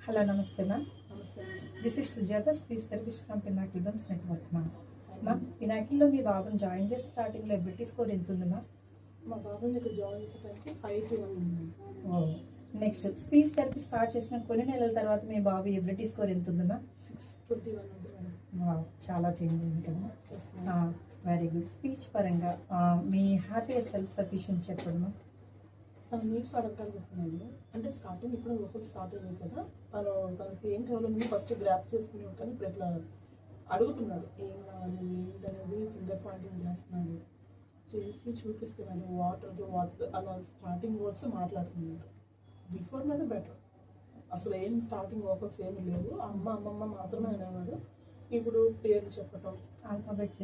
Hello నమస్తే ma'am. నమస్తే. This is Sujatha, speech therapist from Pinnacle blooms network ma'am. Ma'am, పినాకిల్లో మీ బాబుని జాయిన్ చేసి స్టార్టింగ్లో ఎబిలిటీ స్కోర్ ఎంత ఉంది మ్యామ్? మా బాబుని ఇక్కడ జాయిన్ చేసేటానికి 5-1 ఉంది. నెక్స్ట్ స్పీచ్ థెరపీ స్టార్ట్ చేసిన కొన్ని నెలల తర్వాత మీ బాబు ఎబిలిటీ స్కోర్ ఎంత ఉంది మ్యామ్? 621 ఉంది మేడం. చాలా చేంజ్ అయింది కదా. Very good. స్పీచ్ పరంగా మీ హ్యాపీయెస్ట్ సెల్ఫ్ సఫిషియెంట్ చెప్పండి మ్యామ్. తన నీడ్స్ అడగలుగుతున్నాడు. అంటే స్టార్టింగ్ ఇప్పుడు ఒకటి స్టార్ట్ అయ్యింది కదా, తనకి ఏం కావాలని ఫస్ట్ గ్రాప్ చేసుకున్నాడు, కానీ ఇప్పుడు ఇట్లా అడుగుతున్నాడు ఏం కావాలి ఏంటనేది ఫింగర్ పాయింటింగ్ చేస్తున్నాడు, చేసి చూపిస్తున్నాడు. వాటర్ అలా స్టార్టింగ్ వర్డ్స్ మాట్లాడుతున్నాడు. బిఫోర్ మీద బెటర్. అసలు ఏం స్టార్టింగ్ వర్కర్స్ ఏమి లేవు, అమ్మమ్మ మాత్రమే అనేవాడు. ఇప్పుడు పేర్లు చెప్పటం, ఆల్ఫాబెట్స్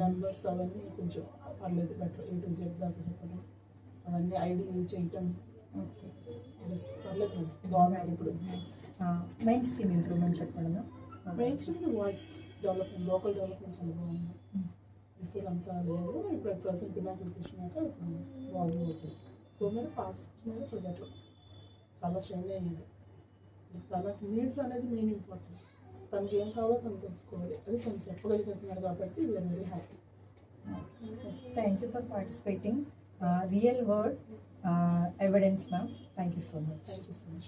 నెంబర్స్ అవన్నీ కొంచెం పర్లేదు, బెటర్. A to Z దాకా చెప్పడం, అవన్నీ ఐడి చేయటం. ఓకే, పర్లేదు, బాగున్నాడు. ఇప్పుడు మెయిన్ స్ట్రీమ్ ఇంప్రూవ్మెంట్ చెప్పండి ma'am. Main stream voice development, local development చాలా బాగుంది. బిఫోర్ అంతా లేదు, ఇప్పుడు ప్రజెంట్ పినాకిల్ వచ్చినాక ఇప్పుడు బాగుంది. ఇప్పుడు మీద పాస్ట్ మీద ఇప్పుడు బెటర్, చాలా షైన్ అయ్యింది. తనకు నీడ్స్ అనేది మెయిన్ ఇంపార్టెంట్. తనకి ఏం కావాలో తను తెలుసుకోవాలి, అది తను చెప్పగలుగుతున్నాడు కాబట్టి we are very happy. Thank you for participating. Real world evidence ma'am. Thank you so much. Thank you so much.